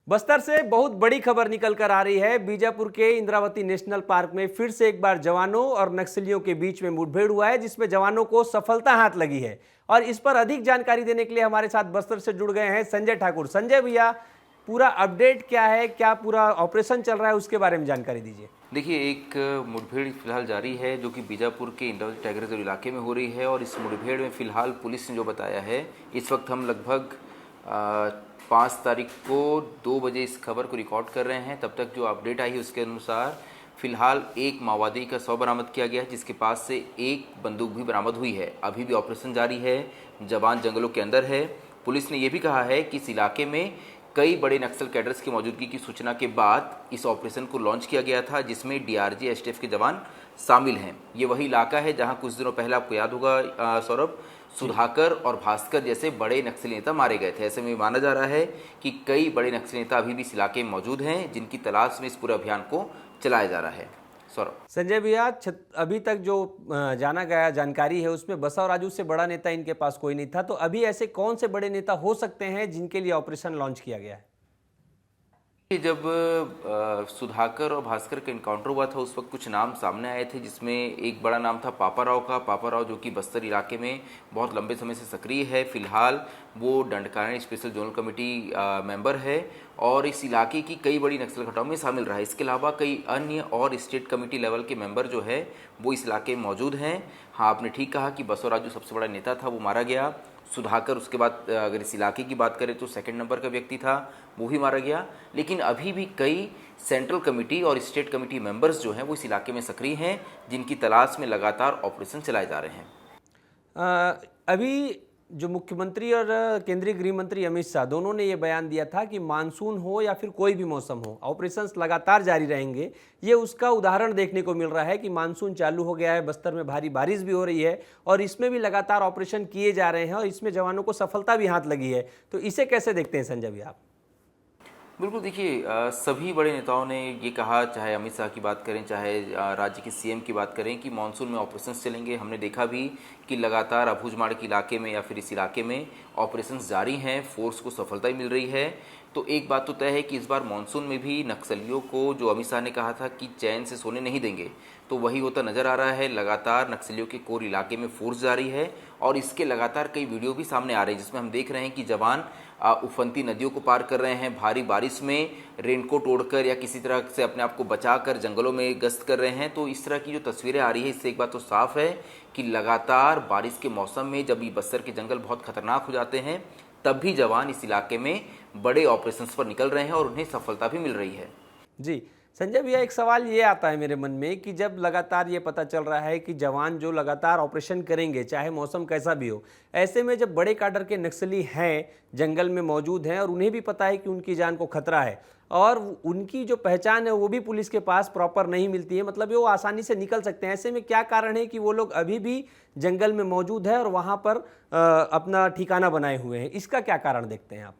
बस्तर से बहुत बड़ी खबर निकल कर आ रही है। बीजापुर के इंद्रावती नेशनल पार्क में फिर से एक बार जवानों और नक्सलियों के बीच में मुठभेड़ हुआ है, जिसमें जवानों को सफलता हाथ लगी है। और इस पर अधिक जानकारी देने के लिए हमारे साथ बस्तर से जुड़ गए हैं संजय ठाकुर। संजय भैया, पूरा अपडेट क्या है, क्या पूरा ऑपरेशन चल रहा है, उसके बारे में जानकारी दीजिए। देखिए, एक मुठभेड़ फिलहाल जारी है जो कि बीजापुर के इंद्रावती टाइगर रिजर्व इलाके में हो रही है। और इस मुठभेड़ में फिलहाल पुलिस ने जो बताया है, इस वक्त हम लगभग 5 तारीख को 2 बजे इस खबर को रिकॉर्ड कर रहे हैं। तब तक जो अपडेट आई है उसके अनुसार फिलहाल एक माओवादी का शव बरामद किया गया है, जिसके पास से एक बंदूक भी बरामद हुई है। अभी भी ऑपरेशन जारी है, जवान जंगलों के अंदर है। पुलिस ने यह भी कहा है कि इस इलाके में कई बड़े नक्सल कैडर्स की मौजूदगी की सूचना के बाद इस ऑपरेशन को लॉन्च किया गया था, जिसमें डीआरजी एसटीएफ के जवान शामिल हैं। ये वही इलाका है जहां कुछ दिनों पहले, आपको याद होगा सौरभ, सुधाकर और भास्कर जैसे बड़े नक्सली नेता मारे गए थे। ऐसे में माना जा रहा है कि कई बड़े नक्सली नेता अभी भी इस इलाके में मौजूद हैं, जिनकी तलाश में इस पूरे अभियान को चलाया जा रहा है। सौरभ। संजय भैया, अभी तक जो जाना गया जानकारी है उसमें बसव राजू से बड़ा नेता इनके पास कोई नहीं था, तो अभी ऐसे कौन से बड़े नेता हो सकते हैं जिनके लिए ऑपरेशन लॉन्च किया गया है? जब सुधाकर और भास्कर का इनकाउंटर हुआ था, उस वक्त कुछ नाम सामने आए थे, जिसमें एक बड़ा नाम था पापाराव का। पापाराव जो कि बस्तर इलाके में बहुत लंबे समय से सक्रिय है। फिलहाल वो Dandakaranya special zonal committee member है और इस इलाके की कई बड़ी नक्सल घटनाओं में शामिल रहा है। इसके अलावा कई अन्य और स्टेट कमेटी लेवल के मेंबर जो है वो इस इलाके में मौजूद हैं। हाँ, आपने ठीक कहा कि बसव राजू सबसे बड़ा नेता था, वो मारा गया। सुधाकर, उसके बाद अगर इस इलाके की बात करें तो सेकंड नंबर का व्यक्ति था, वो भी मारा गया। लेकिन अभी भी कई सेंट्रल कमेटी और स्टेट कमेटी मेंबर्स जो हैं वो इस इलाके में सक्रिय हैं, जिनकी तलाश में लगातार ऑपरेशन चलाए जा रहे हैं। अभी जो मुख्यमंत्री और केंद्रीय गृह मंत्री अमित शाह दोनों ने ये बयान दिया था कि मानसून हो या फिर कोई भी मौसम हो, ऑपरेशंस लगातार जारी रहेंगे। ये उसका उदाहरण देखने को मिल रहा है कि मानसून चालू हो गया है, बस्तर में भारी बारिश भी हो रही है और इसमें भी लगातार ऑपरेशन किए जा रहे हैं और इसमें जवानों को सफलता भी हाथ लगी है। तो इसे कैसे देखते हैं संजय भैया आप? बिल्कुल, देखिए, सभी बड़े नेताओं ने ये कहा, चाहे अमित शाह की बात करें, चाहे राज्य के सीएम की बात करें, कि मानसून में ऑपरेशंस चलेंगे। हमने देखा भी कि लगातार अबूझमाड़ के इलाके में या फिर इस इलाके में ऑपरेशंस जारी हैं, फोर्स को सफलता मिल रही है। तो एक बात तो तय है कि इस बार मानसून में भी नक्सलियों को, जो अमित शाह ने कहा था कि चैन से सोने नहीं देंगे, तो वही होता नजर आ रहा है। लगातार नक्सलियों के कोर इलाके में फोर्स जारी है और इसके लगातार कई वीडियो भी सामने आ रहे हैं, जिसमें हम देख रहे हैं कि जवान उफनती नदियों को पार कर रहे हैं, भारी बारिश में रेनकोट ओढ़कर या किसी तरह से अपने आप को बचाकर जंगलों में गश्त कर रहे हैं। तो इस तरह की जो तस्वीरें आ रही है, इससे एक बात तो साफ है कि लगातार बारिश के मौसम में जब ये बस्तर के जंगल बहुत खतरनाक हो जाते हैं, तब भी जवान इस इलाके में बड़े ऑपरेशंस पर निकल रहे हैं और उन्हें सफलता भी मिल रही है। जी संजय भैया, एक सवाल ये आता है मेरे मन में कि जब लगातार ये पता चल रहा है कि जवान जो लगातार ऑपरेशन करेंगे चाहे मौसम कैसा भी हो, ऐसे में जब बड़े काडर के नक्सली हैं, जंगल में मौजूद हैं और उन्हें भी पता है कि उनकी जान को खतरा है और उनकी जो पहचान है वो भी पुलिस के पास प्रॉपर नहीं मिलती है, मतलब वो आसानी से निकल सकते हैं, ऐसे में क्या कारण है कि वो लोग अभी भी जंगल में मौजूद है और वहाँ पर अपना ठिकाना बनाए हुए हैं? इसका क्या कारण देखते हैं आप?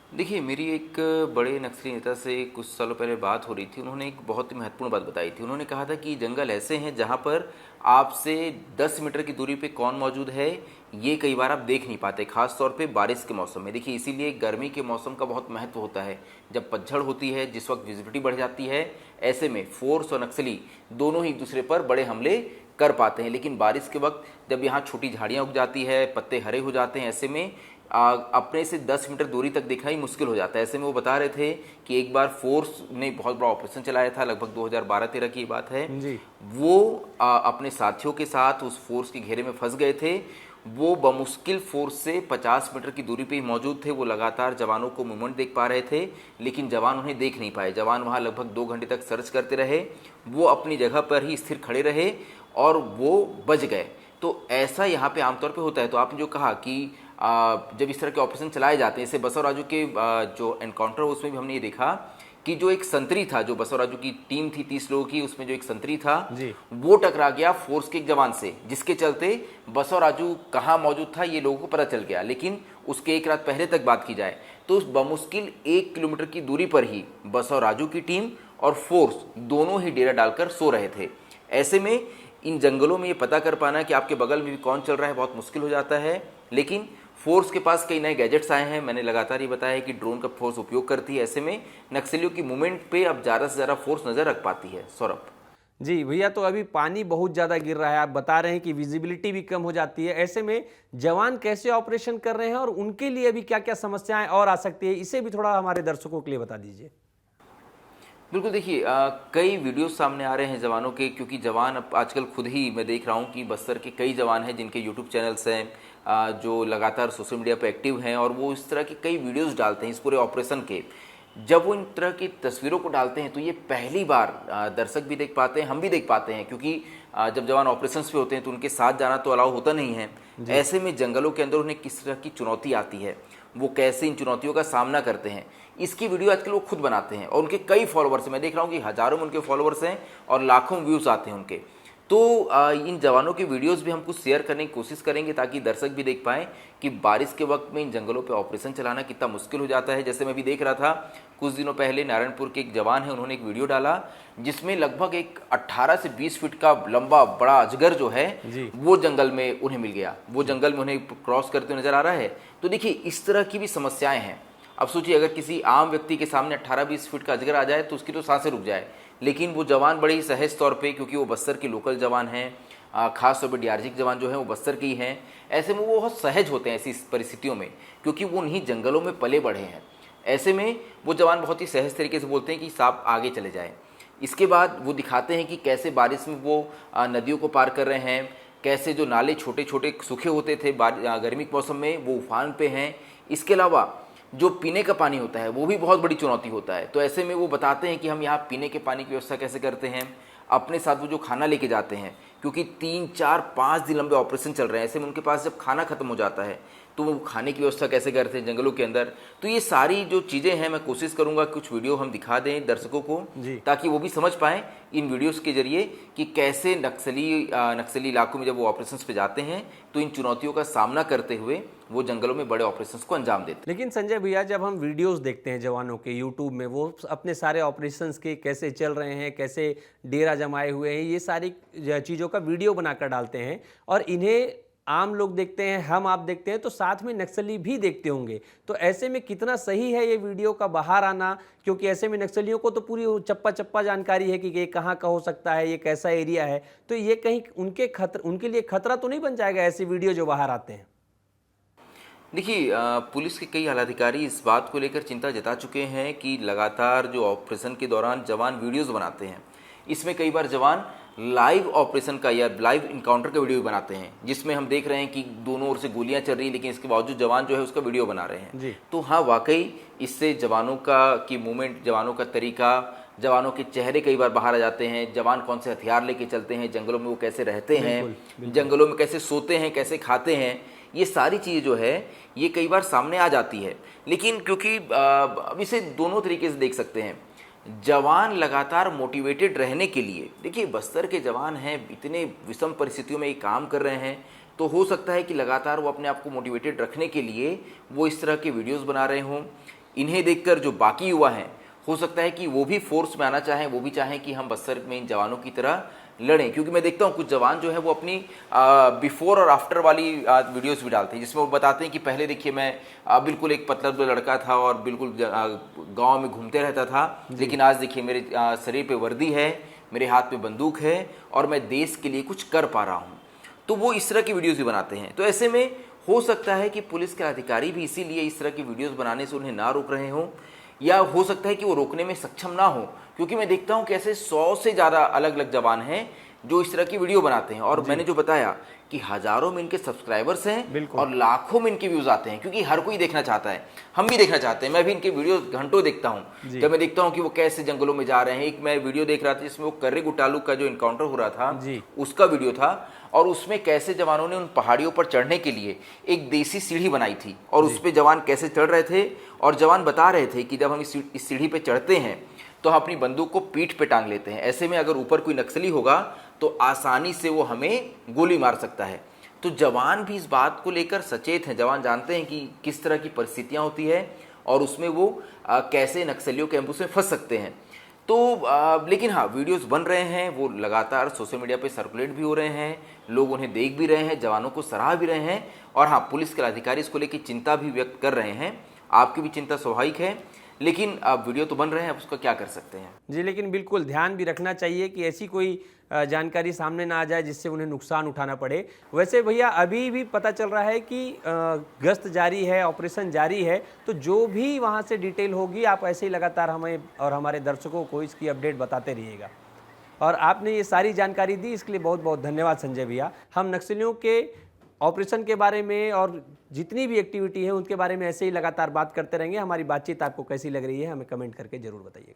देखिए, मेरी एक बड़े नक्सली नेता से कुछ सालों पहले बात हो रही थी। उन्होंने एक बहुत ही महत्वपूर्ण बात बताई थी। उन्होंने कहा था कि जंगल ऐसे हैं जहां पर आपसे 10 मीटर की दूरी पे कौन मौजूद है ये कई बार आप देख नहीं पाते, खास तौर पे बारिश के मौसम में। देखिए, इसीलिए गर्मी के मौसम का बहुत महत्व होता है। जब पतझड़ होती है, जिस वक्त विजिबिलिटी बढ़ जाती है, ऐसे में फोर्स और नक्सली दोनों ही एक दूसरे पर बड़े हमले कर पाते हैं। लेकिन बारिश के वक्त जब यहाँ छोटी झाड़ियाँ उग जाती है, पत्ते हरे हो जाते हैं, ऐसे में अपने से 10 मीटर दूरी तक देखना ही मुश्किल हो जाता है। ऐसे में वो बता रहे थे कि एक बार फोर्स ने बहुत बड़ा ऑपरेशन चलाया था, लगभग 2012-13 की बात है जी। वो अपने साथियों के साथ उस फोर्स के घेरे में फंस गए थे। वो बमुश्किल फोर्स से 50 मीटर की दूरी पे ही मौजूद थे। वो लगातार जवानों को मूवमेंट देख पा रहे थे, लेकिन जवान उन्हें देख नहीं पाए। जवान वहाँ लगभग 2 घंटे तक सर्च करते रहे, वो अपनी जगह पर ही स्थिर खड़े रहे और वो बच गए। तो ऐसा यहाँ पे आमतौर पे होता है। तो आपने जो कहा कि जब इस तरह के ऑपरेशन चलाए जाते हैं, जैसे बसव राजू के जो एनकाउंटर हो उसमें भी हमने ये देखा कि जो एक संतरी था, जो बसव राजू की टीम थी 30 लोगों की, उसमें जो एक संतरी था वो टकरा गया फोर्स के एक जवान से, जिसके चलते बसव राजू कहाँ मौजूद था ये लोगों को पता चल गया। लेकिन उसके एक रात पहले तक बात की जाए तो उस बमुश्किल 1 किलोमीटर की दूरी पर ही बसव राजू की टीम और फोर्स दोनों ही डेरा डालकर सो रहे थे। ऐसे में इन जंगलों में ये पता कर पाना कि आपके बगल में भी कौन चल रहा है बहुत मुश्किल हो जाता है। लेकिन फोर्स के पास कई नए गैजेट्स आए हैं। मैंने लगातार ये बताया है कि ड्रोन का फोर्स उपयोग करती है। ऐसे में नक्सलियों की मूवमेंट पे अब ज़्यादा से ज़्यादा फोर्स नज़र रख पाती है। सौरभ जी भैया, तो अभी पानी बहुत ज़्यादा गिर रहा है, आप बता रहे हैं कि विजिबिलिटी भी कम हो जाती है। ऐसे में जवान कैसे ऑपरेशन कर रहे हैं और उनके लिए भी क्या क्या समस्याएं और आ सकती है, इसे भी थोड़ा हमारे दर्शकों के लिए बता दीजिए। बिल्कुल, देखिए कई वीडियोस सामने आ रहे हैं जवानों के, क्योंकि जवान अब आजकल खुद ही मैं देख रहा हूं कि बस्तर के कई जवान हैं जिनके यूट्यूब चैनल्स हैं, जो लगातार सोशल मीडिया पर एक्टिव हैं और वो इस तरह के कई वीडियोस डालते हैं इस पूरे ऑपरेशन के। जब वो इन तरह की तस्वीरों को डालते हैं तो ये पहली बार दर्शक भी देख पाते हैं, हम भी देख पाते हैं, क्योंकि जब जवान ऑपरेशंस पे होते हैं तो उनके साथ जाना तो अलाउ होता नहीं है। ऐसे में जंगलों के अंदर उन्हें किस तरह की चुनौती आती है, वो कैसे इन चुनौतियों का सामना करते हैं, इसकी वीडियो आजकल वो खुद बनाते हैं और उनके कई फॉलोवर्स हैं। मैं देख रहा हूँ कि हज़ारों में उनके फॉलोवर्स हैं और लाखों व्यूज़ आते हैं उनके। तो इन जवानों की वीडियोस भी हम कुछ शेयर करने की कोशिश करेंगे ताकि दर्शक भी देख पाएँ कि बारिश के वक्त में इन जंगलों पे ऑपरेशन चलाना कितना मुश्किल हो जाता है। जैसे मैं भी देख रहा था, कुछ दिनों पहले नारायणपुर के एक जवान है, उन्होंने एक वीडियो डाला जिसमें लगभग एक 18 से 20 फीट का लंबा बड़ा अजगर जो है वो जंगल में उन्हें मिल गया, वो जंगल में उन्हें क्रॉस करते हुए नजर आ रहा है। तो देखिए इस तरह की भी समस्याएं हैं। अब सोचिए अगर किसी आम व्यक्ति के सामने 18-20 फीट का अजगर आ जाए तो उसकी तो सांसें रुक जाए, लेकिन वो जवान बड़े ही सहज तौर पे, क्योंकि वो बस्तर के लोकल जवान हैं, खास तौर पर डीआरजी के जवान जो हैं वो बस्तर के ही हैं, ऐसे में वो बहुत सहज होते हैं ऐसी परिस्थितियों में, क्योंकि वो उन्हीं जंगलों में पले बढ़े हैं। ऐसे में वो जवान बहुत ही सहज तरीके से बोलते हैं कि साहब आगे चले जाएं। इसके बाद वो दिखाते हैं कि कैसे बारिश में वो नदियों को पार कर रहे हैं, कैसे जो नाले छोटे छोटे सूखे होते थे गर्मी के मौसम में वो उफान पे हैं। इसके अलावा जो पीने का पानी होता है वो भी बहुत बड़ी चुनौती होता है। तो ऐसे में वो बताते हैं कि हम यहाँ पीने के पानी की व्यवस्था कैसे करते हैं, अपने साथ वो जो खाना लेके जाते हैं, क्योंकि 3-4-5 दिन लंबे ऑपरेशन चल रहे हैं। ऐसे में उनके पास जब खाना खत्म हो जाता है तो वो खाने की व्यवस्था कैसे करते हैं जंगलों के अंदर। तो ये सारी जो चीज़ें हैं मैं कोशिश करूंगा कुछ वीडियो हम दिखा दें दर्शकों को, ताकि वो भी समझ पाएँ इन वीडियोस के जरिए कि कैसे नक्सली इलाकों में जब वो ऑपरेशंस पे जाते हैं तो इन चुनौतियों का सामना करते हुए वो जंगलों में बड़े ऑपरेशंस को अंजाम देते हैं। लेकिन संजय भैया, जब हम वीडियोस देखते हैं जवानों के यूट्यूब में, वो अपने सारे ऑपरेशंस के कैसे चल रहे हैं, कैसे डेरा जमाए हुए हैं, ये सारी चीज़ों का वीडियो बनाकर डालते हैं और इन्हें आम लोग देखते हैं, हम आप देखते हैं, तो साथ में नक्सली भी देखते होंगे। तो ऐसे में कितना सही है ये वीडियो का बाहर आना, क्योंकि ऐसे में नक्सलियों को तो पूरी चप्पा चप्पा जानकारी है कि ये कहाँ का हो सकता है, ये कैसा एरिया है। तो ये कहीं उनके लिए खतरा तो नहीं बन जाएगा ऐसे वीडियो जो बाहर आते हैं? देखिए पुलिस के कई आलाधिकारी इस बात को लेकर चिंता जता चुके हैं कि लगातार जो ऑपरेशन के दौरान जवान वीडियोस बनाते हैं, इसमें कई बार जवान लाइव ऑपरेशन का या लाइव इनकाउंटर का वीडियो भी बनाते हैं, जिसमें हम देख रहे हैं कि दोनों ओर से गोलियां चल रही हैं, लेकिन इसके बावजूद जवान जो है उसका वीडियो बना रहे हैं। तो हाँ, वाकई इससे जवानों की मूवमेंट, जवानों का तरीका, जवानों के चेहरे कई बार बाहर आ जाते हैं। जवान कौन से हथियार लेके चलते हैं, जंगलों में वो कैसे रहते हैं, जंगलों में कैसे सोते हैं, कैसे खाते हैं, ये सारी चीज़ जो है ये कई बार सामने आ जाती है। लेकिन क्योंकि अब इसे दोनों तरीके से देख सकते हैं। जवान लगातार मोटिवेटेड रहने के लिए, देखिए बस्तर के जवान हैं, इतने विषम परिस्थितियों में ये काम कर रहे हैं, तो हो सकता है कि लगातार वो अपने आप को मोटिवेटेड रखने के लिए वो इस तरह के वीडियोस बना रहे हों। इन्हें देखकर जो बाकी युवा हैं, हो सकता है कि वो भी फोर्स में आना चाहें, वो भी चाहें कि हम बस्तर में इन जवानों की तरह लड़ें। क्योंकि मैं देखता हूँ कुछ जवान जो है वो अपनी बिफोर और आफ्टर वाली वीडियोस भी डालते हैं, जिसमें वो बताते हैं कि पहले देखिए मैं बिल्कुल एक पतला दुबला लड़का था और बिल्कुल गांव में घूमते रहता था, लेकिन आज देखिए मेरे शरीर पे वर्दी है, मेरे हाथ में बंदूक है और मैं देश के लिए कुछ कर पा रहा हूँ। तो वो इस तरह की वीडियोज़ भी बनाते हैं। तो ऐसे में हो सकता है कि पुलिस के अधिकारी भी इसीलिए इस तरह की वीडियोज़ बनाने से उन्हें ना रोक रहे हों, या हो सकता है कि वो रोकने में सक्षम ना हो, क्योंकि मैं देखता हूं कि ऐसे 100 से ज़्यादा अलग अलग जवान हैं जो इस तरह की वीडियो बनाते हैं। और मैंने जो बताया कि हज़ारों में इनके सब्सक्राइबर्स हैं और लाखों में इनके व्यूज़ आते हैं, क्योंकि हर कोई देखना चाहता है, हम भी देखना चाहते हैं। मैं भी इनके वीडियो घंटों देखता हूँ। जब मैं देखता हूँ कि वो कैसे जंगलों में जा रहे हैं। एक मैं वीडियो देख रहा था जिसमें वो कर्रे गुटालू का जो इनकाउंटर हो रहा था उसका वीडियो था, और उसमें कैसे जवानों ने उन पहाड़ियों पर चढ़ने के लिए एक देसी सीढ़ी बनाई थी और उस पर जवान कैसे चढ़ रहे थे। और जवान बता रहे थे कि जब हम इस सीढ़ी पे चढ़ते हैं तो हम अपनी बंदूक को पीठ पे टांग लेते हैं, ऐसे में अगर ऊपर कोई नक्सली होगा तो आसानी से वो हमें गोली मार सकता है। तो जवान भी इस बात को लेकर सचेत हैं। जवान जानते हैं कि किस तरह की परिस्थितियां होती है और उसमें वो कैसे नक्सलियों के एम्बुश में फंस सकते हैं। तो लेकिन हाँ, वीडियोस बन रहे हैं, वो लगातार सोशल मीडिया पे सर्कुलेट भी हो रहे हैं, लोग उन्हें देख भी रहे हैं, जवानों को सराह भी रहे हैं, और हाँ, पुलिस के अधिकारी इसको लेकर चिंता भी व्यक्त कर रहे हैं। आपकी भी चिंता स्वाभाविक है, लेकिन अब वीडियो तो बन रहे हैं, अब उसका क्या कर सकते हैं। जी, लेकिन बिल्कुल ध्यान भी रखना चाहिए कि ऐसी कोई जानकारी सामने ना आ जाए जिससे उन्हें नुकसान उठाना पड़े। वैसे भैया अभी भी पता चल रहा है कि गश्त जारी है, ऑपरेशन जारी है, तो जो भी वहाँ से डिटेल होगी आप ऐसे ही लगातार हमें और हमारे दर्शकों को इसकी अपडेट बताते रहिएगा। और आपने ये सारी जानकारी दी, इसके लिए बहुत बहुत धन्यवाद संजय भैया। हम नक्सलियों के ऑपरेशन के बारे में और जितनी भी एक्टिविटी है उनके बारे में ऐसे ही लगातार बात करते रहेंगे। हमारी बातचीत आपको कैसी लग रही है हमें कमेंट करके ज़रूर बताइएगा।